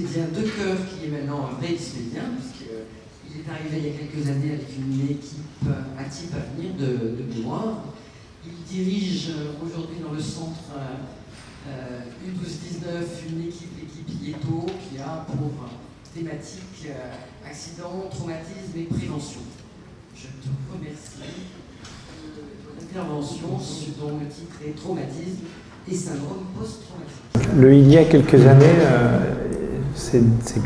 dyspédien de cœur, qui est maintenant un vrai dyspédien, puisqu'il est arrivé il y a quelques années avec une équipe à type à venir de mémoire. Il dirige aujourd'hui dans le centre U12-19 une équipe, l'équipe IETO, qui a pour thématique accident, traumatisme et prévention. Je te remercie de ton intervention dont le titre est traumatisme et syndrome post-traumatique. Il y a quelques années, c'est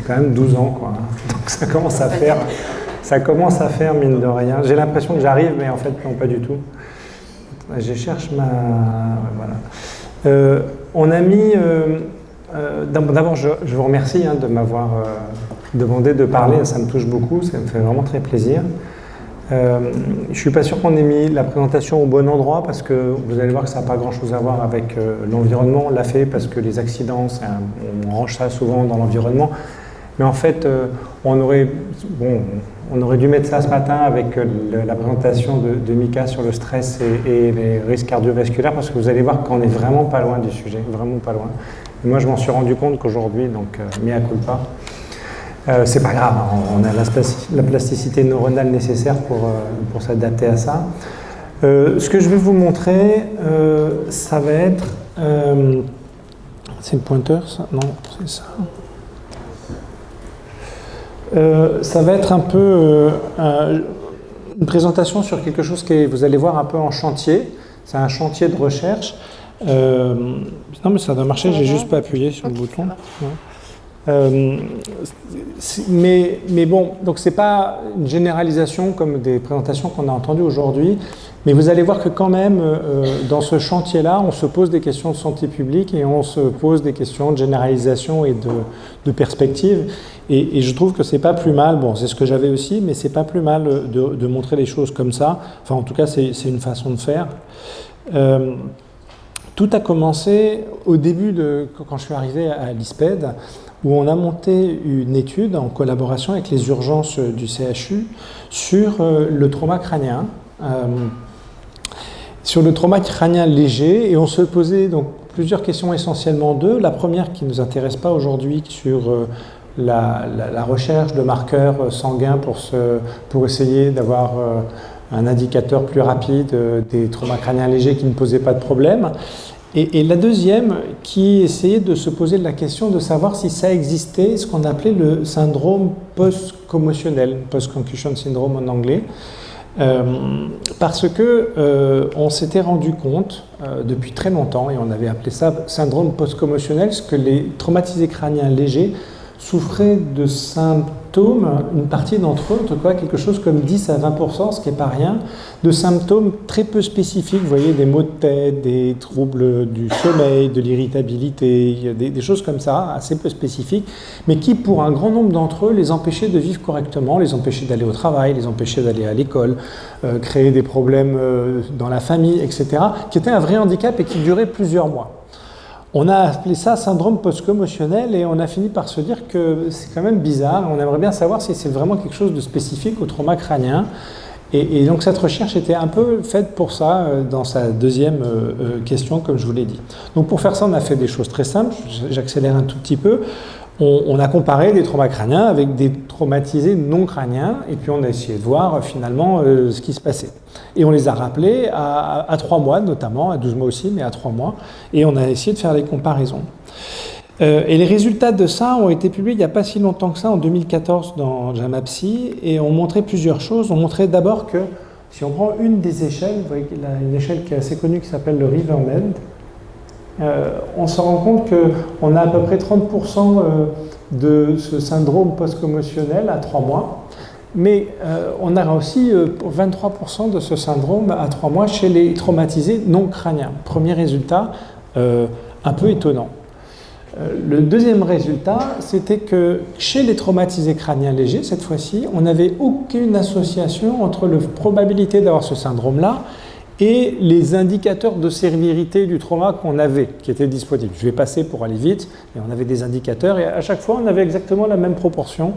quand même 12 ans, quoi. Donc ça commence à faire mine de rien. J'ai l'impression que j'arrive, mais en fait non, pas du tout. Je cherche ma... Voilà. On a mis... D'abord, je vous remercie de m'avoir demandé de parler, ça me touche beaucoup, ça me fait vraiment très plaisir. Je ne suis pas sûr qu'on ait mis la présentation au bon endroit parce que vous allez voir que ça n'a pas grand-chose à voir avec l'environnement. On l'a fait parce que les accidents, on range ça souvent dans l'environnement. Mais en fait, on aurait dû mettre ça ce matin avec la présentation de Mika sur le stress et les risques cardiovasculaires parce que vous allez voir qu'on n'est vraiment pas loin du sujet, vraiment pas loin. Et moi, je m'en suis rendu compte qu'aujourd'hui, donc mea culpa. C'est pas grave, hein, on a la plasticité neuronale nécessaire pour s'adapter à ça. Ce que je vais vous montrer, ça va être... c'est le pointeur, ça? Non, c'est ça. Ça va être un peu une présentation sur quelque chose que vous allez voir un peu en chantier. C'est un chantier de recherche. Non mais ça doit marcher, j'ai juste pas appuyé sur le bouton. Ouais. Mais bon, donc c'est pas une généralisation comme des présentations qu'on a entendues aujourd'hui, mais vous allez voir que quand même, dans ce chantier-là, on se pose des questions de santé publique et on se pose des questions de généralisation et de perspective. Et je trouve que c'est pas plus mal, bon c'est ce que j'avais aussi, mais c'est pas plus mal de montrer les choses comme ça. Enfin en tout cas c'est une façon de faire. Tout a commencé au début quand je suis arrivé à l'ISPED, où on a monté une étude en collaboration avec les urgences du CHU sur le trauma crânien. Sur le trauma crânien léger, et on se posait donc plusieurs questions, essentiellement deux. La première qui ne nous intéresse pas aujourd'hui sur la recherche de marqueurs sanguins pour essayer d'avoir un indicateur plus rapide des traumas crâniens légers qui ne posaient pas de problème. Et la deuxième qui essayait de se poser la question de savoir si ça existait, ce qu'on appelait le syndrome post-commotionnel, post-concussion syndrome en anglais, parce que on s'était rendu compte depuis très longtemps, et on avait appelé ça syndrome post-commotionnel, ce que les traumatisés crâniens légers souffraient de symptômes, une partie d'entre eux, en tout cas quelque chose comme 10 à 20%, ce qui n'est pas rien, de symptômes très peu spécifiques, vous voyez, des maux de tête, des troubles du sommeil, de l'irritabilité, des choses comme ça, assez peu spécifiques, mais qui, pour un grand nombre d'entre eux, les empêchaient de vivre correctement, les empêchaient d'aller au travail, les empêchaient d'aller à l'école, créer des problèmes dans la famille, etc., qui était un vrai handicap et qui durait plusieurs mois. On a appelé ça syndrome post-commotionnel et on a fini par se dire que c'est quand même bizarre. On aimerait bien savoir si c'est vraiment quelque chose de spécifique au trauma crânien. Et donc cette recherche était un peu faite pour ça dans sa deuxième question, comme je vous l'ai dit. Donc pour faire ça, on a fait des choses très simples. J'accélère un tout petit peu. On a comparé des traumas crâniens avec des traumatisés non crâniens et puis on a essayé de voir finalement ce qui se passait. Et on les a rappelés à 3 mois notamment, à 12 mois aussi, mais à 3 mois, et on a essayé de faire des comparaisons. Et les résultats de ça ont été publiés il n'y a pas si longtemps que ça, en 2014 dans JAMA Psy, et on montrait plusieurs choses. On montrait d'abord que si on prend une des échelles, vous voyez qu'il y a une échelle qui est assez connue qui s'appelle le Rivermed, on se rend compte qu'on a à peu près 30% de ce syndrome post-commotionnel à 3 mois, mais on a aussi 23% de ce syndrome à 3 mois chez les traumatisés non crâniens. Premier résultat, un peu étonnant. Le deuxième résultat, c'était que chez les traumatisés crâniens légers, cette fois-ci, on n'avait aucune association entre la probabilité d'avoir ce syndrome-là et les indicateurs de sévérité du trauma qu'on avait, qui étaient disponibles. Je vais passer pour aller vite, et on avait des indicateurs, et à chaque fois, on avait exactement la même proportion,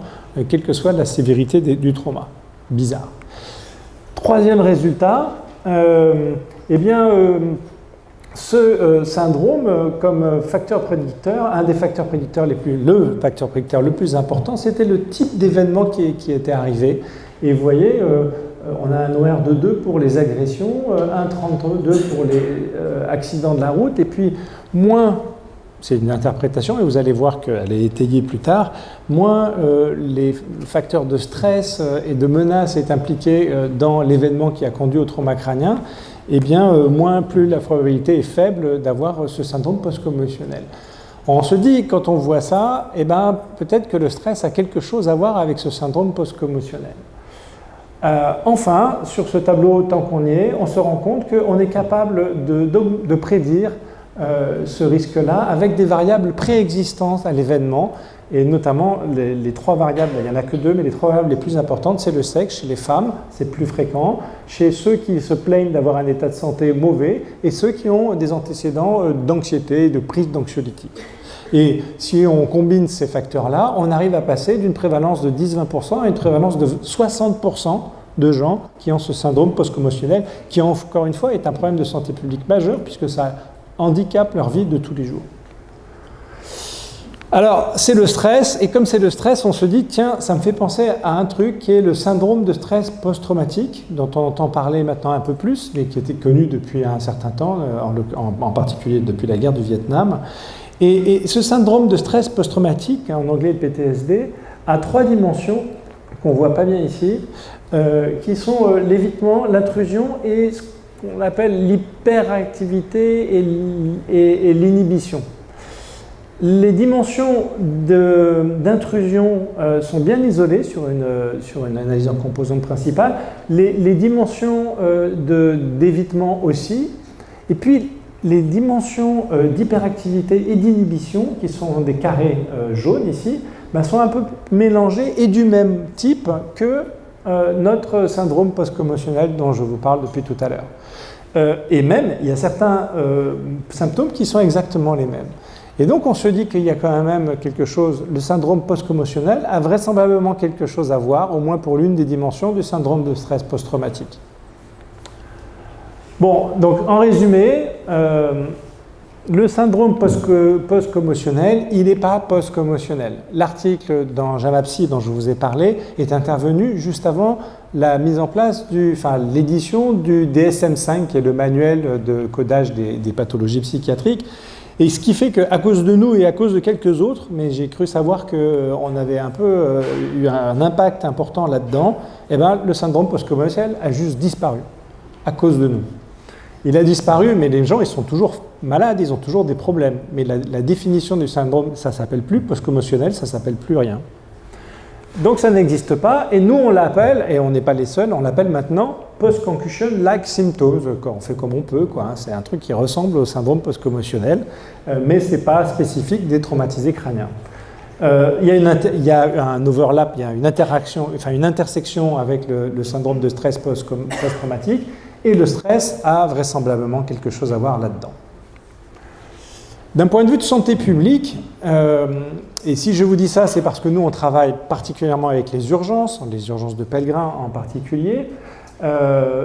quelle que soit la sévérité du trauma. Bizarre. Troisième résultat, ce syndrome, comme facteur prédicteur, un des facteurs prédicteurs le facteur prédicteur le plus important, c'était le type d'événement qui était arrivé. Et vous voyez, on a un OR de 2 pour les agressions, 1,32 pour les accidents de la route, et puis moins, c'est une interprétation, et vous allez voir qu'elle est étayée plus tard, moins les facteurs de stress et de menace est impliqué dans l'événement qui a conduit au trauma crânien, et bien moins plus la probabilité est faible d'avoir ce syndrome post-commotionnel. On se dit, quand on voit ça, eh ben, peut-être que le stress a quelque chose à voir avec ce syndrome post-commotionnel. Enfin, sur ce tableau, tant qu'on y est, on se rend compte qu'on est capable de prédire ce risque-là avec des variables préexistantes à l'événement, et notamment les trois variables, il n'y en a que deux, mais les trois variables les plus importantes, c'est le sexe. Chez les femmes, c'est plus fréquent, chez ceux qui se plaignent d'avoir un état de santé mauvais, et ceux qui ont des antécédents d'anxiété, de prise d'anxiolytiques. Et si on combine ces facteurs-là, on arrive à passer d'une prévalence de 10-20% à une prévalence de 60% de gens qui ont ce syndrome post-commotionnel, qui encore une fois est un problème de santé publique majeur, puisque ça handicape leur vie de tous les jours. Alors, c'est le stress, et comme c'est le stress, on se dit, tiens, ça me fait penser à un truc qui est le syndrome de stress post-traumatique, dont on entend parler maintenant un peu plus, mais qui était connu depuis un certain temps, en particulier depuis la guerre du Vietnam. Et ce syndrome de stress post-traumatique, en anglais le PTSD, a trois dimensions qu'on ne voit pas bien ici, qui sont l'évitement, l'intrusion et ce qu'on appelle l'hyperactivité et l'inhibition. Les dimensions d'intrusion sont bien isolées sur une analyse en composantes principales, les dimensions d'évitement aussi, et puis les dimensions d'hyperactivité et d'inhibition, qui sont des carrés jaunes ici, sont un peu mélangées et du même type que notre syndrome post-commotionnel dont je vous parle depuis tout à l'heure. Et même, il y a certains symptômes qui sont exactement les mêmes. Et donc on se dit qu'il y a quand même quelque chose, le syndrome post-commotionnel a vraisemblablement quelque chose à voir, au moins pour l'une des dimensions du syndrome de stress post-traumatique. Bon, donc en résumé, le syndrome post-commotionnel, il n'est pas post-commotionnel. L'article dans JAMA-Psy dont je vous ai parlé est intervenu juste avant la mise en place l'édition du DSM-5, qui est le manuel de codage des pathologies psychiatriques. Et ce qui fait qu'à cause de nous et à cause de quelques autres, mais j'ai cru savoir qu'on avait un peu eu un impact important là-dedans, le syndrome post-commotionnel a juste disparu à cause de nous. Il a disparu, mais les gens, ils sont toujours malades, ils ont toujours des problèmes. Mais la définition du syndrome, ça ne s'appelle plus post-commotionnel, ça ne s'appelle plus rien. Donc ça n'existe pas, et nous on l'appelle, et on n'est pas les seuls, on l'appelle maintenant post-concussion-like symptoms. On fait comme on peut, quoi. C'est un truc qui ressemble au syndrome post-commotionnel, mais ce n'est pas spécifique des traumatisés crâniens. Il y a un overlap, il y a une interaction, une intersection avec le syndrome de stress post-traumatique, et le stress a vraisemblablement quelque chose à voir là-dedans. D'un point de vue de santé publique, et si je vous dis ça, c'est parce que nous, on travaille particulièrement avec les urgences de Pellegrin en particulier,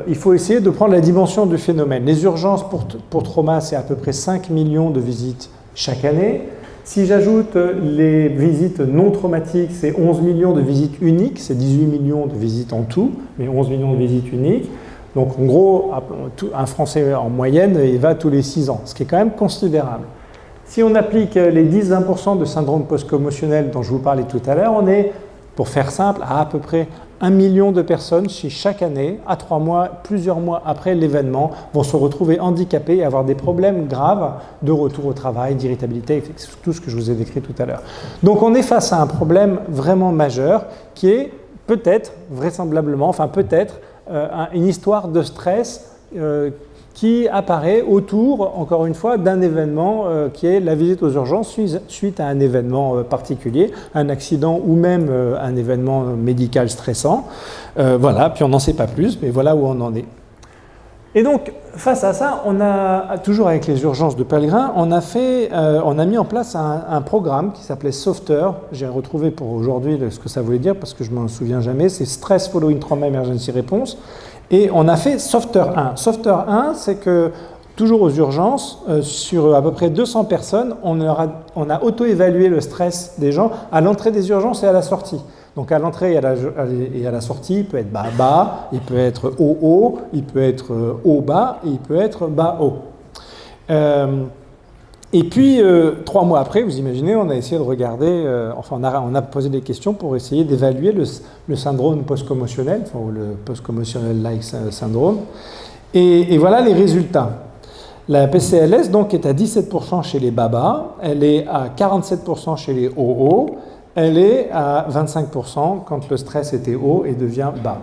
il faut essayer de prendre la dimension du phénomène. Les urgences pour trauma, c'est à peu près 5 millions de visites chaque année. Si j'ajoute les visites non traumatiques, c'est 11 millions de visites uniques, c'est 18 millions de visites en tout, mais 11 millions de visites uniques. Donc en gros, un Français en moyenne, il va tous les 6 ans, ce qui est quand même considérable. Si on applique les 10-20% de syndrome post-commotionnel dont je vous parlais tout à l'heure, on est, pour faire simple, à peu près 1 million de personnes qui chaque année, à 3 mois, plusieurs mois après l'événement, vont se retrouver handicapées et avoir des problèmes graves de retour au travail, d'irritabilité, tout ce que je vous ai décrit tout à l'heure. Donc on est face à un problème vraiment majeur qui est peut-être, vraisemblablement, une histoire de stress qui apparaît autour, encore une fois, d'un événement qui est la visite aux urgences suite à un événement particulier, un accident ou même un événement médical stressant. Voilà, puis on n'en sait pas plus, mais voilà où on en est. Et donc, face à ça, on a, toujours avec les urgences de Pellegrin, on a mis en place un programme qui s'appelait SOFTER. J'ai retrouvé pour aujourd'hui ce que ça voulait dire, parce que je ne m'en souviens jamais. C'est Stress Following Trauma Emergency Response. Et on a fait SOFTER 1. SOFTER 1, c'est que toujours aux urgences, sur à peu près 200 personnes, on a auto-évalué le stress des gens à l'entrée des urgences et à la sortie. Donc à l'entrée et à la sortie, il peut être bas-bas, il peut être haut-haut, il peut être haut-bas, et il peut être bas-haut. Et puis, 3 mois après, vous imaginez, on a essayé de regarder, on a posé des questions pour essayer d'évaluer le syndrome post-commotionnel, ou le post-commotionnel-like syndrome. Et voilà les résultats. La PCLS, donc, est à 17% chez les bas-bas, elle est à 47% chez les hauts-hauts, elle est à 25% quand le stress était haut et devient bas.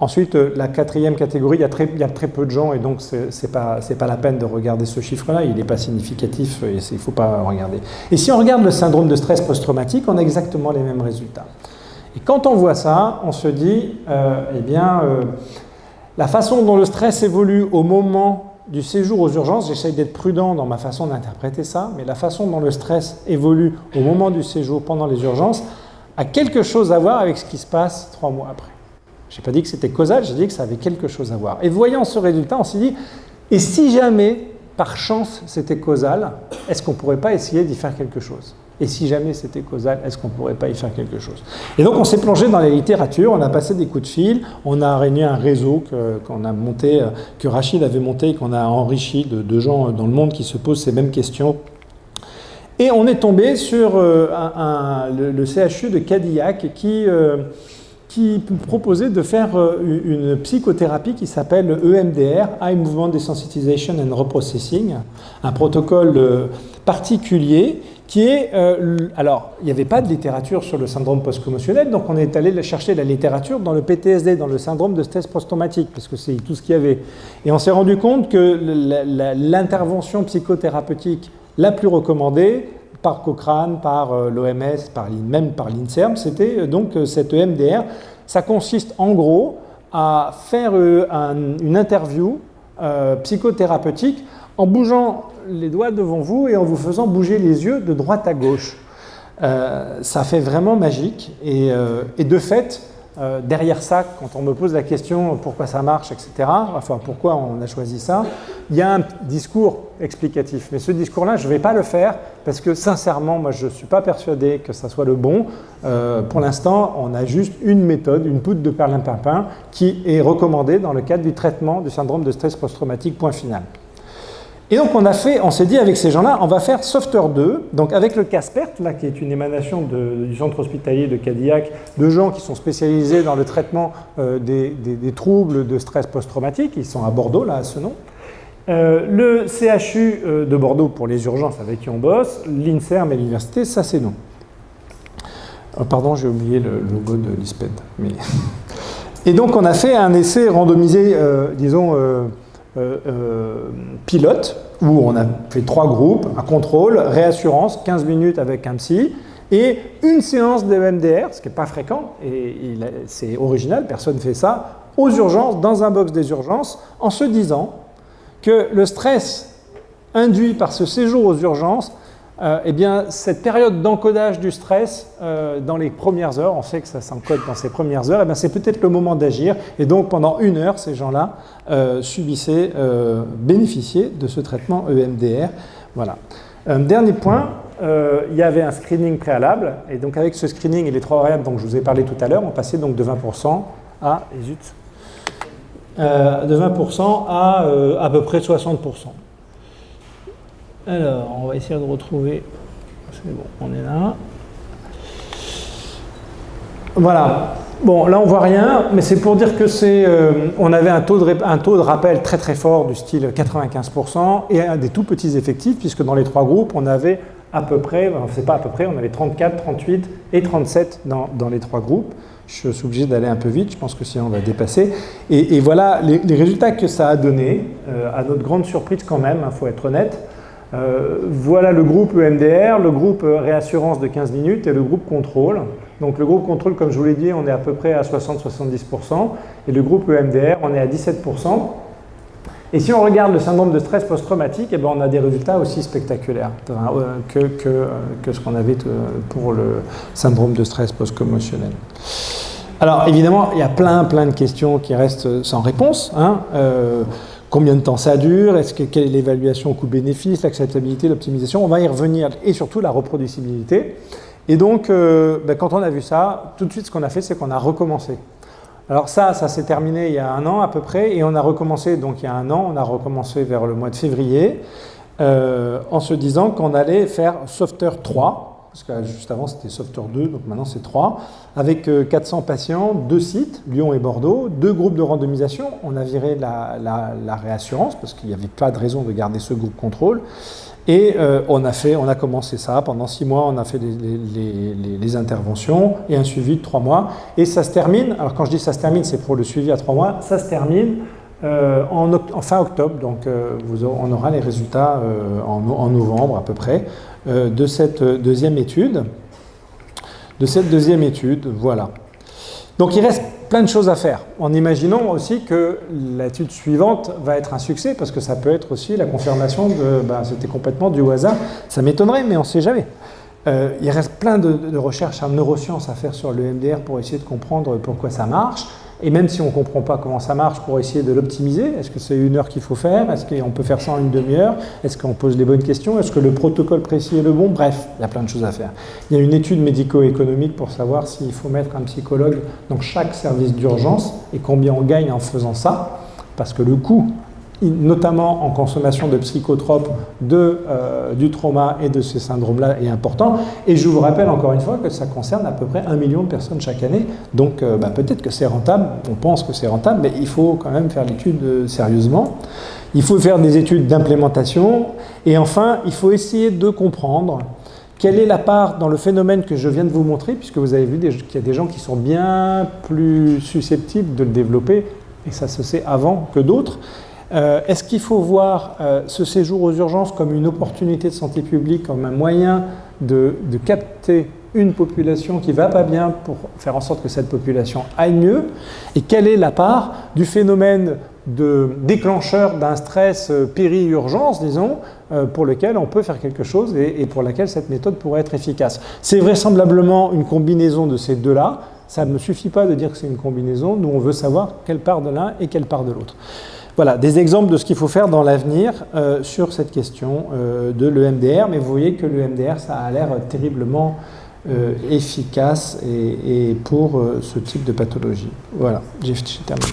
Ensuite, la 4e catégorie, il y a très peu de gens et donc c'est pas la peine de regarder ce chiffre-là, il n'est pas significatif et il ne faut pas regarder. Et si on regarde le syndrome de stress post-traumatique, on a exactement les mêmes résultats. Et quand on voit ça, on se dit, la façon dont le stress évolue au moment du séjour aux urgences, j'essaye d'être prudent dans ma façon d'interpréter ça, mais la façon dont le stress évolue au moment du séjour pendant les urgences a quelque chose à voir avec ce qui se passe 3 mois après. Je n'ai pas dit que c'était causal, j'ai dit que ça avait quelque chose à voir. Et voyant ce résultat, on s'est dit, et si jamais, par chance, c'était causal, est-ce qu'on ne pourrait pas essayer d'y faire quelque chose ? Et si jamais c'était causal, est-ce qu'on ne pourrait pas y faire quelque chose ? Et donc on s'est plongé dans la littérature, on a passé des coups de fil, on a réuni un réseau qu'on a monté, que Rachid avait monté et qu'on a enrichi de gens dans le monde qui se posent ces mêmes questions. Et on est tombé sur le CHU de Cadillac qui proposait de faire une psychothérapie qui s'appelle EMDR, Eye Movement Desensitization and Reprocessing, un protocole particulier qui est... alors, il n'y avait pas de littérature sur le syndrome post-commotionnel, donc on est allé chercher la littérature dans le PTSD, dans le syndrome de stress post-traumatique, parce que c'est tout ce qu'il y avait. Et on s'est rendu compte que l'intervention psychothérapeutique la plus recommandée, par Cochrane, par l'OMS, même par l'INSERM, c'était donc cette EMDR. Ça consiste en gros à faire une interview psychothérapeutique en bougeant les doigts devant vous et en vous faisant bouger les yeux de droite à gauche. Ça fait vraiment magique et de fait, derrière ça, quand on me pose la question pourquoi ça marche, etc., enfin pourquoi on a choisi ça, il y a un discours explicatif. Mais ce discours-là, je ne vais pas le faire parce que sincèrement, moi je ne suis pas persuadé que ça soit le bon. Pour l'instant, on a juste une méthode, une poudre de perlimpinpin qui est recommandée dans le cadre du traitement du syndrome de stress post-traumatique, point final. Et donc on s'est dit avec ces gens-là, on va faire Softer 2, donc avec le CASPERT, là, qui est une émanation du centre hospitalier de Cadillac, de gens qui sont spécialisés dans le traitement des troubles de stress post-traumatique, ils sont à Bordeaux, là, à ce nom. Le CHU de Bordeaux pour les urgences avec qui on bosse, l'INSERM et l'université, ça c'est nous. Pardon, j'ai oublié le logo de l'ISPED. Mais... Et donc on a fait un essai randomisé, pilote, où on a fait 3 groupes, un contrôle, réassurance, 15 minutes avec un psy, et une séance de EMDR, ce qui n'est pas fréquent, et c'est original, personne ne fait ça, aux urgences, dans un box des urgences, en se disant que le stress induit par ce séjour aux urgences, eh bien, cette période d'encodage du stress dans les premières heures, on sait que ça s'encode dans ces premières heures, eh bien, c'est peut-être le moment d'agir. Et donc, pendant 1 heure, ces gens-là bénéficiaient de ce traitement EMDR. Voilà. Dernier point, il y avait un screening préalable. Et donc, avec ce screening et les 3 variables dont je vous ai parlé tout à l'heure, on passait donc de 20% à... de 20% à peu près 60%. Alors, on va essayer de retrouver. C'est bon, on est là. Voilà. Bon, là, on voit rien, mais c'est pour dire que on avait un taux de rappel très très fort du style 95% et des tout petits effectifs, puisque dans les 3 groupes, on avait à peu près, c'est pas à peu près, on avait 34, 38 et 37 dans les 3 groupes. Je suis obligé d'aller un peu vite, je pense que sinon on va dépasser. Et voilà les résultats que ça a donné, à notre grande surprise quand même, il faut être honnête. Voilà le groupe EMDR, le groupe réassurance de 15 minutes et le groupe contrôle. Donc le groupe contrôle, comme je vous l'ai dit, on est à peu près à 60-70%. Et le groupe EMDR, on est à 17%. Et si on regarde le syndrome de stress post-traumatique, eh ben, on a des résultats aussi spectaculaires que ce qu'on avait pour le syndrome de stress post-commotionnel. Alors évidemment, il y a plein de questions qui restent sans réponse. Combien de temps ça dure? Quelle est l'évaluation au coût-bénéfice, l'acceptabilité, l'optimisation? On va y revenir, et surtout la reproducibilité. Et donc, quand on a vu ça, tout de suite, ce qu'on a fait, c'est qu'on a recommencé. Alors ça s'est terminé il y a 1 an à peu près, et on a recommencé, donc il y a 1 an, on a recommencé vers le mois de février, en se disant qu'on allait faire Software 3, parce que juste avant c'était Software 2, donc maintenant c'est 3, avec 400 patients, 2 sites, Lyon et Bordeaux, 2 groupes de randomisation. On a viré la réassurance, parce qu'il n'y avait pas de raison de garder ce groupe contrôle. Et on a commencé ça, pendant 6 mois, on a fait les interventions et un suivi de 3 mois. Et ça se termine, alors quand je dis ça se termine, c'est pour le suivi à 3 mois, ça se termine en fin octobre, donc on aura les résultats en novembre à peu près de cette deuxième étude. Voilà. Donc il reste plein de choses à faire, en imaginant aussi que l'étude suivante va être un succès, parce que ça peut être aussi la confirmation de c'était complètement du hasard. Ça m'étonnerait, mais on ne sait jamais. Il reste plein de recherches en neurosciences à faire sur le MDR pour essayer de comprendre pourquoi ça marche. Et même si on ne comprend pas comment ça marche, pour essayer de l'optimiser, est-ce que c'est 1 heure qu'il faut faire? Est-ce qu'on peut faire ça en une demi-heure? Est-ce qu'on pose les bonnes questions? Est-ce que le protocole précis est le bon? Bref, il y a plein de choses à faire. Il y a une étude médico-économique pour savoir s'il faut mettre un psychologue dans chaque service d'urgence et combien on gagne en faisant ça, parce que le coût, notamment en consommation de psychotropes, du trauma et de ces syndromes-là est important. Et je vous rappelle encore une fois que ça concerne à peu près 1 million de personnes chaque année. Donc peut-être que c'est rentable, on pense que c'est rentable, mais il faut quand même faire l'étude sérieusement. Il faut faire des études d'implémentation. Et enfin, il faut essayer de comprendre quelle est la part dans le phénomène que je viens de vous montrer, puisque vous avez vu qu'il y a des gens qui sont bien plus susceptibles de le développer, et ça se sait avant que d'autres. Est-ce qu'il faut voir ce séjour aux urgences comme une opportunité de santé publique, comme un moyen de capter une population qui ne va pas bien pour faire en sorte que cette population aille mieux? Et quelle est la part du phénomène de déclencheur d'un stress péri-urgence, disons, pour lequel on peut faire quelque chose et pour laquelle cette méthode pourrait être efficace? C'est vraisemblablement une combinaison de ces deux-là. Ça ne me suffit pas de dire que c'est une combinaison. Nous, on veut savoir quelle part de l'un et quelle part de l'autre. Voilà, des exemples de ce qu'il faut faire dans l'avenir sur cette question de l'EMDR, mais vous voyez que l'EMDR, ça a l'air terriblement efficace et pour ce type de pathologie. Voilà, j'ai terminé.